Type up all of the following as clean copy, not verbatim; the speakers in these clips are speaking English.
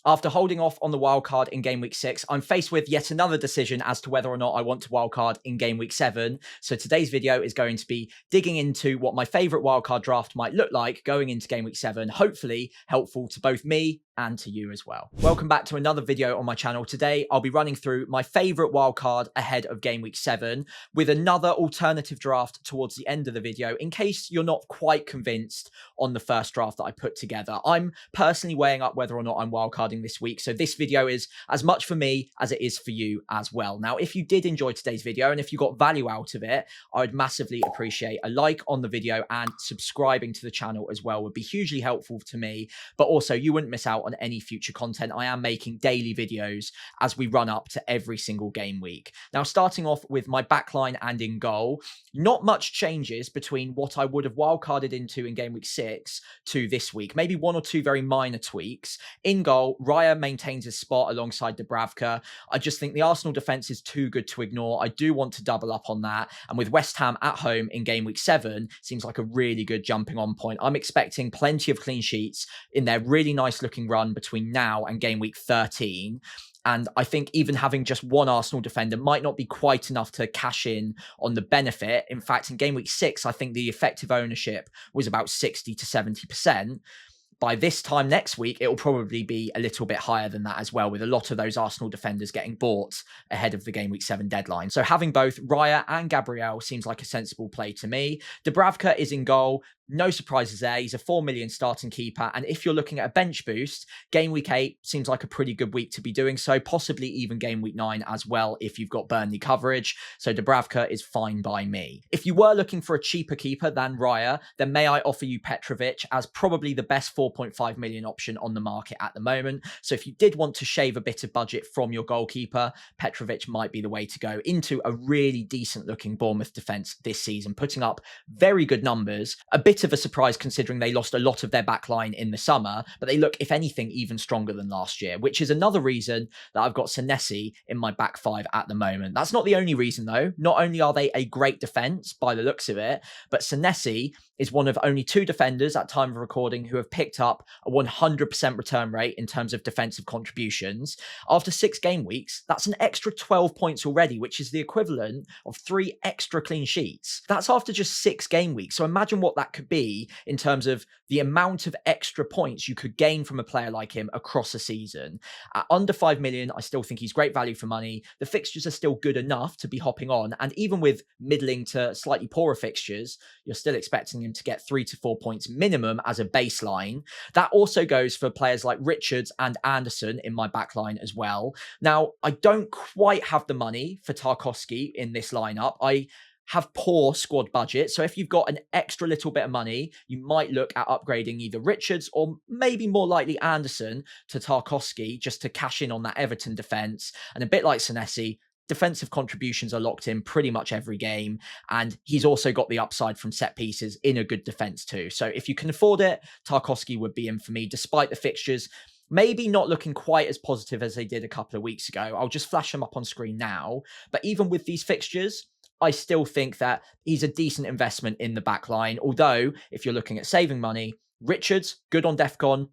After holding off on the wildcard in Game Week 6, I'm faced with yet another decision as to whether or not I want to wildcard in Game Week 7. So today's video is going to be digging into what my favourite wildcard draft might look like going into Game Week 7, hopefully helpful to both me and to you as well. Welcome back to another video on my channel. Today, I'll be running through my favourite wildcard ahead of Game Week 7 with another alternative draft towards the end of the video in case you're not quite convinced on the first draft that I put together. I'm personally weighing up whether or not I'm wildcarding this week, so this video is as much for me as it is for you as well. Now, if you did enjoy today's video and if you got value out of it, I would massively appreciate a like on the video, and subscribing to the channel as well would be hugely helpful to me, but also you wouldn't miss out on any future content. I am making daily videos as we run up to every single game week. Now, starting off with my backline and in goal, not much changes between what I would have wildcarded into in Game Week 6 to this week. Maybe one or two very minor tweaks. In goal, Raya maintains his spot alongside Dubravka. I just think the Arsenal defence is too good to ignore. I do want to double up on that. And with West Ham at home in Game Week 7, seems like a really good jumping on point. I'm expecting plenty of clean sheets in their really nice looking run between now and Game Week 13. And I think even having just one Arsenal defender might not be quite enough to cash in on the benefit. In fact, in Game Week 6, I think the effective ownership was about 60 to 70%. By this time next week, it will probably be a little bit higher than that as well, with a lot of those Arsenal defenders getting bought ahead of the Game Week 7 deadline. So having both Raya and Gabriel seems like a sensible play to me. Dubravka is in goal. No surprises there. He's a 4 million starting keeper. And if you're looking at a bench boost, Game Week 8 seems like a pretty good week to be doing so, possibly even Game Week 9 as well if you've got Burnley coverage. So Dubravka is fine by me. If you were looking for a cheaper keeper than Raya, then may I offer you Petrovic as probably the best 4.5 million option on the market at the moment. So if you did want to shave a bit of budget from your goalkeeper, Petrovic might be the way to go into a really decent looking Bournemouth defence this season, putting up very good numbers. A bit of a surprise considering they lost a lot of their backline in the summer, but they look, if anything, even stronger than last year, which is another reason that I've got Senesi in my back five at the moment. That's not the only reason though. Not only are they a great defence by the looks of it, but Senesi is one of only two defenders at time of recording who have picked up a 100% return rate in terms of defensive contributions. After 6 game weeks, that's an extra 12 points already, which is the equivalent of 3 extra clean sheets. That's after just 6 game weeks. So imagine what that could be in terms of the amount of extra points you could gain from a player like him across a season. At under 5 million, I still think he's great value for money. The fixtures are still good enough to be hopping on. And even with middling to slightly poorer fixtures, you're still expecting him to get 3 to 4 points minimum as a baseline. That also goes for players like Richards and Anderson in my backline as well. Now, I don't quite have the money for Tarkowski in this lineup. I have poor squad budget. So if you've got an extra little bit of money, you might look at upgrading either Richards or maybe more likely Anderson to Tarkowski just to cash in on that Everton defence. And a bit like Senesi, defensive contributions are locked in pretty much every game. And he's also got the upside from set pieces in a good defence too. So if you can afford it, Tarkowski would be in for me, despite the fixtures maybe not looking quite as positive as they did a couple of weeks ago. I'll just flash them up on screen now. But even with these fixtures, I still think that he's a decent investment in the back line. Although, if you're looking at saving money, Richards, good on DEFCON,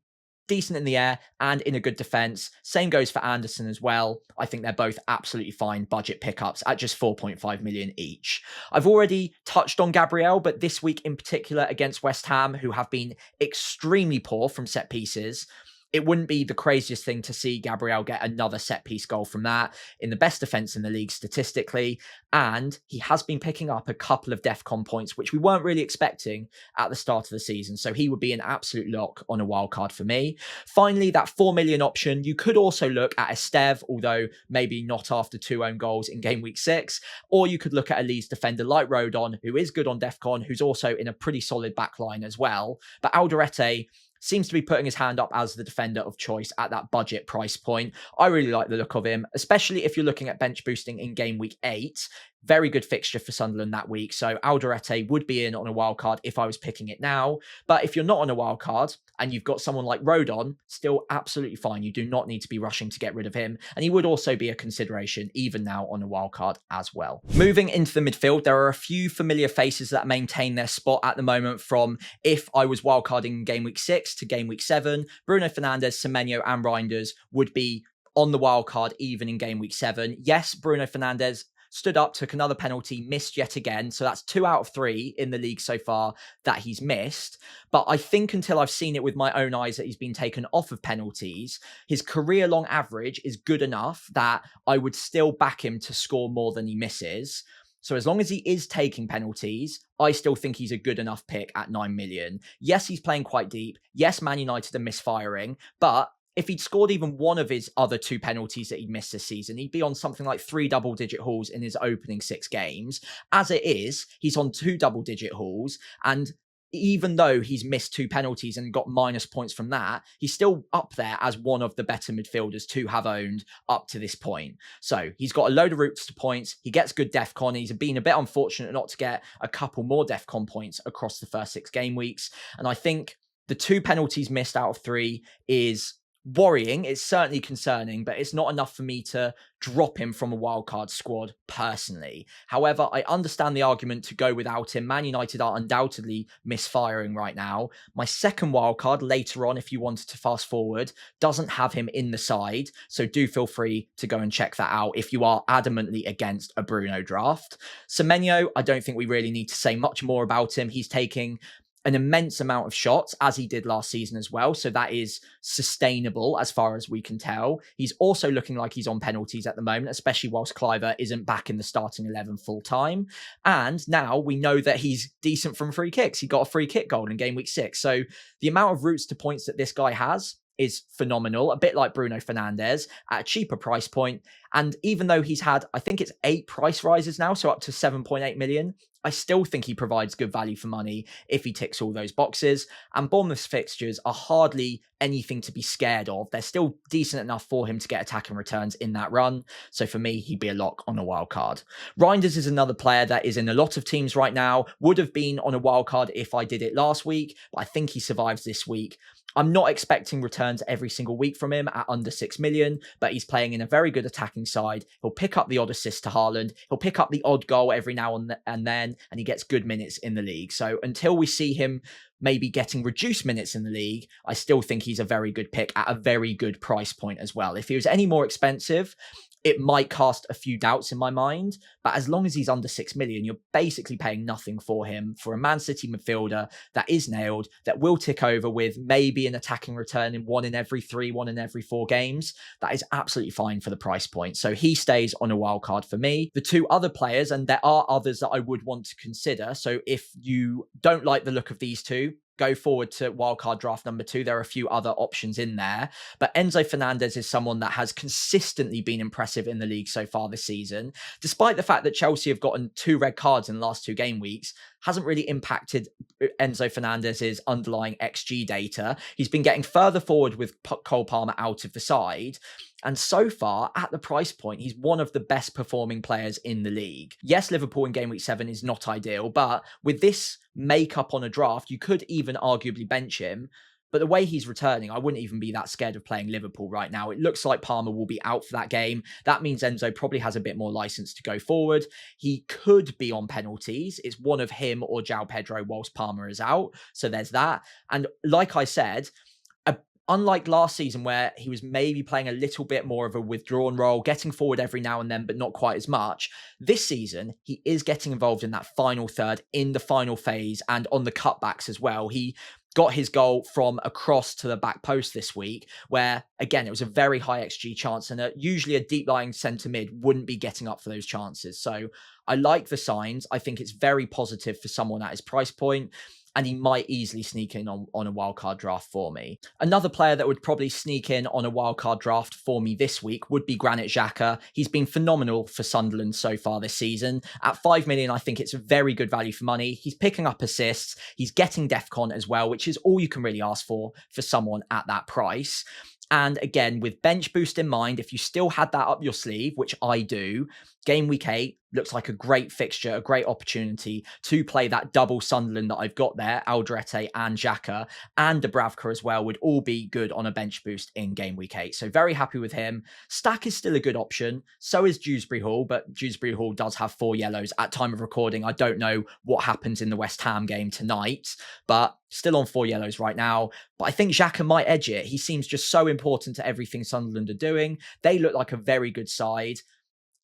decent in the air and in a good defence. Same goes for Anderson as well. I think they're both absolutely fine budget pickups at just 4.5 million each. I've already touched on Gabriel, but this week in particular against West Ham, who have been extremely poor from set pieces, it wouldn't be the craziest thing to see Gabriel get another set-piece goal from that in the best defence in the league statistically. And he has been picking up a couple of DEFCON points, which we weren't really expecting at the start of the season. So he would be an absolute lock on a wildcard for me. Finally, that 4 million option, you could also look at Estev, although maybe not after 2 own goals in Game Week 6. Or you could look at a Leeds defender like Rodon, who is good on DEFCON, who's also in a pretty solid backline as well. But Alderete seems to be putting his hand up as the defender of choice at that budget price point. I really like the look of him, especially if you're looking at bench boosting in Game Week 8. Very good fixture for Sunderland that week. So Alderete would be in on a wild card if I was picking it now. But if you're not on a wild card and you've got someone like Rodon, still absolutely fine. You do not need to be rushing to get rid of him. And he would also be a consideration even now on a wild card as well. Moving into the midfield, there are a few familiar faces that maintain their spot at the moment from if I was wildcarding in game week 6 to game week 7. Bruno Fernandes, Semenyo and Reinders would be on the wildcard even in game week 7. Yes, Bruno Fernandes stood up, took another penalty, missed yet again. So that's 2 out of 3 in the league so far that he's missed. But I think until I've seen it with my own eyes that he's been taken off of penalties, his career long average is good enough that I would still back him to score more than he misses. So as long as he is taking penalties, I still think he's a good enough pick at 9 million. Yes, he's playing quite deep. Yes, Man United are misfiring, but if he'd scored even one of his other 2 penalties that he'd missed this season, he'd be on something like 3 double-digit hauls in his opening 6 games. As it is, he's on 2 double-digit hauls, and even though he's missed 2 penalties and got minus points from that, he's still up there as one of the better midfielders to have owned up to this point. So he's got a load of routes to points. He gets good DEFCON. He's been a bit unfortunate not to get a couple more DEFCON points across the first 6 game weeks. And I think the 2 penalties missed out of 3 is worrying. It's certainly concerning, but it's not enough for me to drop him from a wildcard squad personally. However, I understand the argument to go without him. Man United are undoubtedly misfiring right now. My second wildcard later on, if you wanted to fast forward, doesn't have him in the side. So do feel free to go and check that out if you are adamantly against a Bruno draft. Semenyo, I don't think we really need to say much more about him. He's taking an immense amount of shots, as he did last season as well. So that is sustainable as far as we can tell. He's also looking like he's on penalties at the moment, especially whilst Cliver isn't back in the starting 11 full time. And now we know that he's decent from free kicks. He got a free kick goal in game week 6. So the amount of routes to points that this guy has is phenomenal, a bit like Bruno Fernandes at a cheaper price point. And even though he's had, I think it's 8 price rises now, so up to 7.8 million, I still think he provides good value for money if he ticks all those boxes. And Bournemouth's fixtures are hardly anything to be scared of. They're still decent enough for him to get attacking returns in that run. So for me, he'd be a lock on a wild card. Reinders is another player that is in a lot of teams right now. Would have been on a wild card if I did it last week, but I think he survives this week. I'm not expecting returns every single week from him at under 6 million, but he's playing in a very good attacking side. He'll pick up the odd assist to Haaland. He'll pick up the odd goal every now and then, and he gets good minutes in the league. So until we see him maybe getting reduced minutes in the league, I still think he's a very good pick at a very good price point as well. If he was any more expensive, it might cast a few doubts in my mind, but as long as he's under 6 million, you're basically paying nothing for him for a Man City midfielder that is nailed, that will tick over with maybe an attacking return in 1 in every 3, 1 in every 4 games. That is absolutely fine for the price point. So he stays on a wild card for me. The 2 other players, and there are others that I would want to consider. So if you don't like the look of these 2, go forward to wildcard draft number 2. There are a few other options in there, but Enzo Fernandez is someone that has consistently been impressive in the league so far this season. Despite the fact that Chelsea have gotten 2 red cards in the last 2 game weeks, hasn't really impacted Enzo Fernandez's underlying XG data. He's been getting further forward with Cole Palmer out of the side. And so far, at the price point, he's one of the best performing players in the league. Yes, Liverpool in game week 7 is not ideal, but with this makeup on a draft, you could even arguably bench him. But the way he's returning, I wouldn't even be that scared of playing Liverpool right now. It looks like Palmer will be out for that game. That means Enzo probably has a bit more license to go forward. He could be on penalties. It's one of him or João Pedro whilst Palmer is out. So there's that. And like I said, unlike last season where he was maybe playing a little bit more of a withdrawn role, getting forward every now and then, but not quite as much, this season, he is getting involved in that final third, in the final phase, and on the cutbacks as well. He got his goal from across to the back post this week, where, again, it was a very high XG chance, and usually a deep-lying centre mid wouldn't be getting up for those chances. So I like the signs. I think it's very positive for someone at his price point, and he might easily sneak in on a wildcard draft for me. Another player that would probably sneak in on a wildcard draft for me this week would be Granit Xhaka. He's been phenomenal for Sunderland so far this season. At 5 million, I think it's a very good value for money. He's picking up assists. He's getting DEFCON as well, which is all you can really ask for someone at that price. And again, with bench boost in mind, if you still had that up your sleeve, which I do, game week 8, looks like a great fixture, a great opportunity to play that double Sunderland that I've got there. Alderete and Xhaka and Dubravka as well would all be good on a bench boost in game week 8. So very happy with him. Stack is still a good option. So is Dewsbury Hall, but Dewsbury Hall does have 4 yellows at time of recording. I don't know what happens in the West Ham game tonight, but still on 4 yellows right now. But I think Xhaka might edge it. He seems just so important to everything Sunderland are doing. They look like a very good side.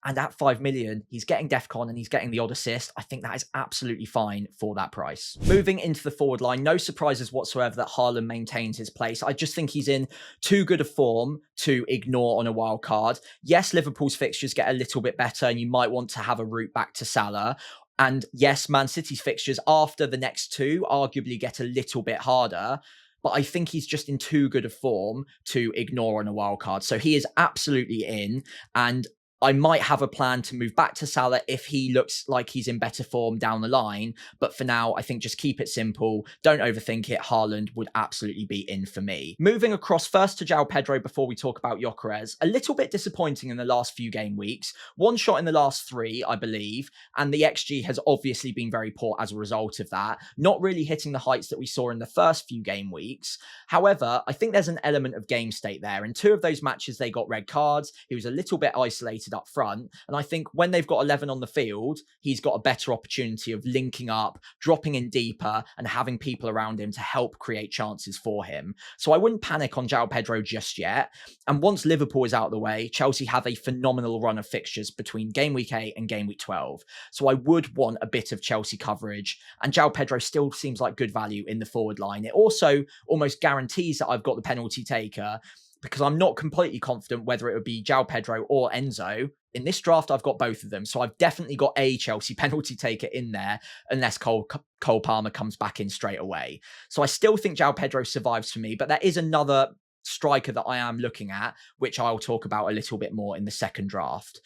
And at 5 million, he's getting DEFCON and he's getting the odd assist. I think that is absolutely fine for that price. Moving into the forward line, no surprises whatsoever that Haaland maintains his place. I just think he's in too good a form to ignore on a wild card. Yes, Liverpool's fixtures get a little bit better and you might want to have a route back to Salah. And yes, Man City's fixtures after the next 2 arguably get a little bit harder. But I think he's just in too good a form to ignore on a wild card. So he is absolutely in. And I might have a plan to move back to Salah if he looks like he's in better form down the line. But for now, I think just keep it simple. Don't overthink it. Haaland would absolutely be in for me. Moving across first to João Pedro before we talk about Gyökeres. A little bit disappointing in the last few game weeks. 1 shot in the last 3, I believe. And the XG has obviously been very poor as a result of that. Not really hitting the heights that we saw in the first few game weeks. However, I think there's an element of game state there. In 2 of those matches, they got red cards. He was a little bit isolated up front. And I think when they've got 11 on the field, he's got a better opportunity of linking up, dropping in deeper, and having people around him to help create chances for him. So I wouldn't panic on João Pedro just yet. And once Liverpool is out of the way, Chelsea have a phenomenal run of fixtures between game week 8 and game week 12. So I would want a bit of Chelsea coverage. And João Pedro still seems like good value in the forward line. It also almost guarantees that I've got the penalty taker, because I'm not completely confident whether it would be João Pedro or Enzo. In this draft, I've got both of them. So I've definitely got a Chelsea penalty taker in there, unless Cole Palmer comes back in straight away. So I still think João Pedro survives for me, but there is another striker that I am looking at, which I'll talk about a little bit more in the second draft.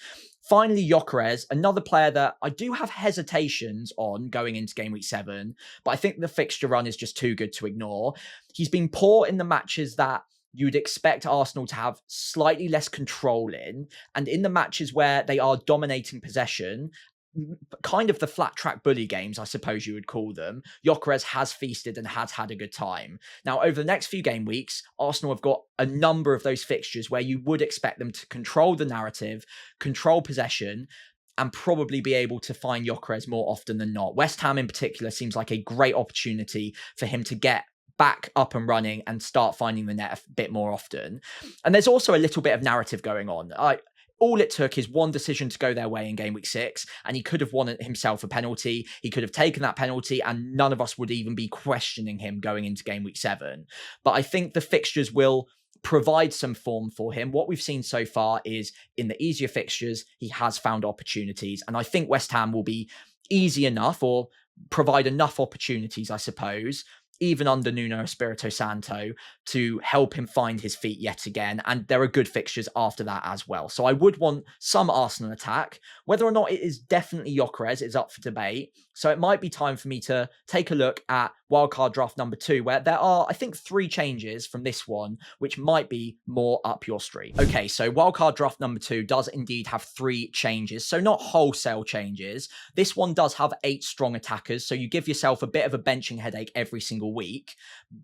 Finally, Gyökeres, another player that I do have hesitations on going into game week 7, but I think the fixture run is just too good to ignore. He's been poor in the matches that you'd expect Arsenal to have slightly less control in, and in the matches where they are dominating possession, kind of the flat track bully games, I suppose you would call them, Gyökeres has feasted and has had a good time. Now, over the next few game weeks, Arsenal have got a number of those fixtures where you would expect them to control the narrative, control possession, and probably be able to find Gyökeres more often than not. West Ham in particular seems like a great opportunity for him to get back up and running and start finding the net a bit more often. And there's also a little bit of narrative going on. All it took is one decision to go their way in game week 6, and he could have won himself a penalty. He could have taken that penalty, and none of us would even be questioning him going into game week 7. But I think the fixtures will provide some form for him. What we've seen so far is in the easier fixtures, he has found opportunities. And I think West Ham will be easy enough, or provide enough opportunities, I suppose, even under Nuno Espirito Santo, to help him find his feet yet again. And there are good fixtures after that as well. So I would want some Arsenal attack. Whether or not it is definitely Gyökeres is up for debate. So it might be time for me to take a look at wildcard draft number 2, where there are, I think, 3 changes from this one, which might be more up your street. Okay, so wildcard draft number 2 does indeed have 3 changes. So not wholesale changes. This one does have 8 strong attackers. So you give yourself a bit of a benching headache every single week.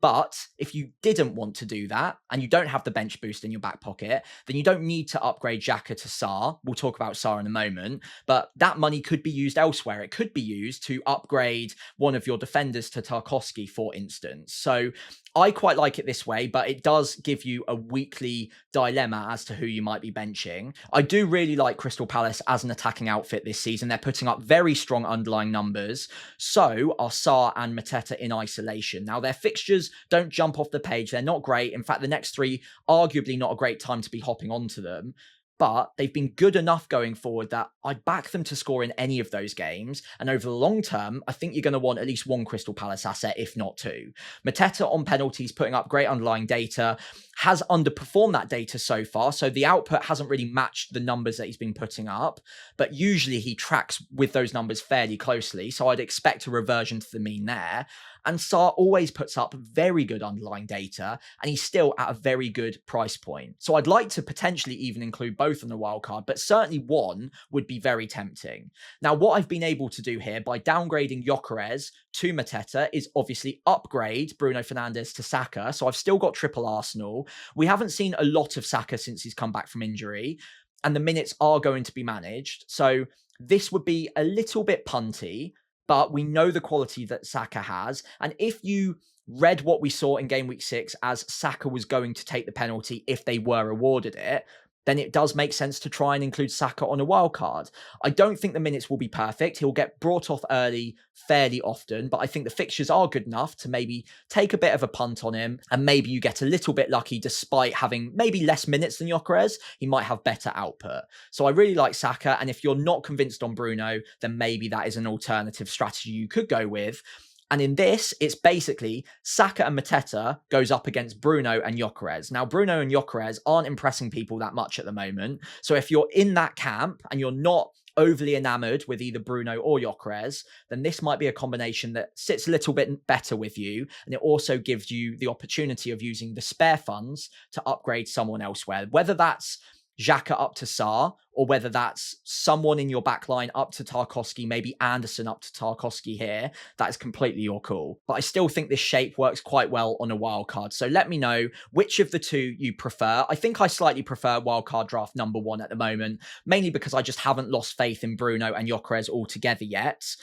But if you didn't want to do that, and you don't have the bench boost in your back pocket, then you don't need to upgrade Xhaka to Sarr. We'll talk about Sarr in a moment. But that money could be used elsewhere. It could be used to upgrade one of your defenders to Tarkowski, for instance. So I quite like it this way, but it does give you a weekly dilemma as to who you might be benching. I do really like Crystal Palace as an attacking outfit this season. They're putting up very strong underlying numbers. So are Sarr and Mateta in isolation. Now, their fixtures don't jump off the page. They're not great. In fact, the next 3, arguably not a great time to be hopping onto them. But they've been good enough going forward that I'd back them to score in any of those games. And over the long term, I think you're going to want at least 1 Crystal Palace asset, if not 2. Mateta on penalties, putting up great underlying data, has underperformed that data so far. So the output hasn't really matched the numbers that he's been putting up. But usually he tracks with those numbers fairly closely. So I'd expect a reversion to the mean there. And Sarr always puts up very good underlying data, and he's still at a very good price point. So I'd like to potentially even include both on the wildcard, but certainly one would be very tempting. Now, what I've been able to do here by downgrading Gyökeres to Mateta is obviously upgrade Bruno Fernandes to Saka. So I've still got triple Arsenal. We haven't seen a lot of Saka since he's come back from injury, and the minutes are going to be managed. So this would be a little bit punty, but we know the quality that Saka has. And if you read what we saw in game week 6 as Saka was going to take the penalty if they were awarded it, then it does make sense to try and include Saka on a wild card. I don't think the minutes will be perfect. He'll get brought off early fairly often, but I think the fixtures are good enough to maybe take a bit of a punt on him, and maybe you get a little bit lucky despite having maybe less minutes than Gyökeres. He might have better output. So I really like Saka, and if you're not convinced on Bruno, then maybe that is an alternative strategy you could go with. And in this, it's basically Saka and Mateta goes up against Bruno and Gyökeres. Now, Bruno and Gyökeres aren't impressing people that much at the moment. So if you're in that camp and you're not overly enamored with either Bruno or Gyökeres, then this might be a combination that sits a little bit better with you. And it also gives you the opportunity of using the spare funds to upgrade someone elsewhere, whether that's Xhaka up to Sarr, or whether that's someone in your backline up to Tarkowski, maybe Anderson up to Tarkowski here. That is completely your call. But I still think this shape works quite well on a wildcard. So let me know which of the two you prefer. I think I slightly prefer wildcard draft number 1 at the moment, mainly because I just haven't lost faith in Bruno and Gyökeres altogether yet.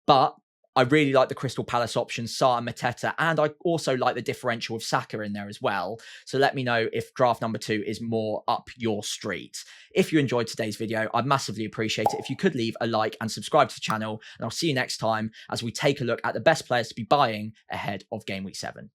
But I really like the Crystal Palace options, Sarr and Mateta, and I also like the differential of Saka in there as well. So let me know if draft number 2 is more up your street. If you enjoyed today's video, I'd massively appreciate it if you could leave a like and subscribe to the channel, and I'll see you next time as we take a look at the best players to be buying ahead of Game Week 7.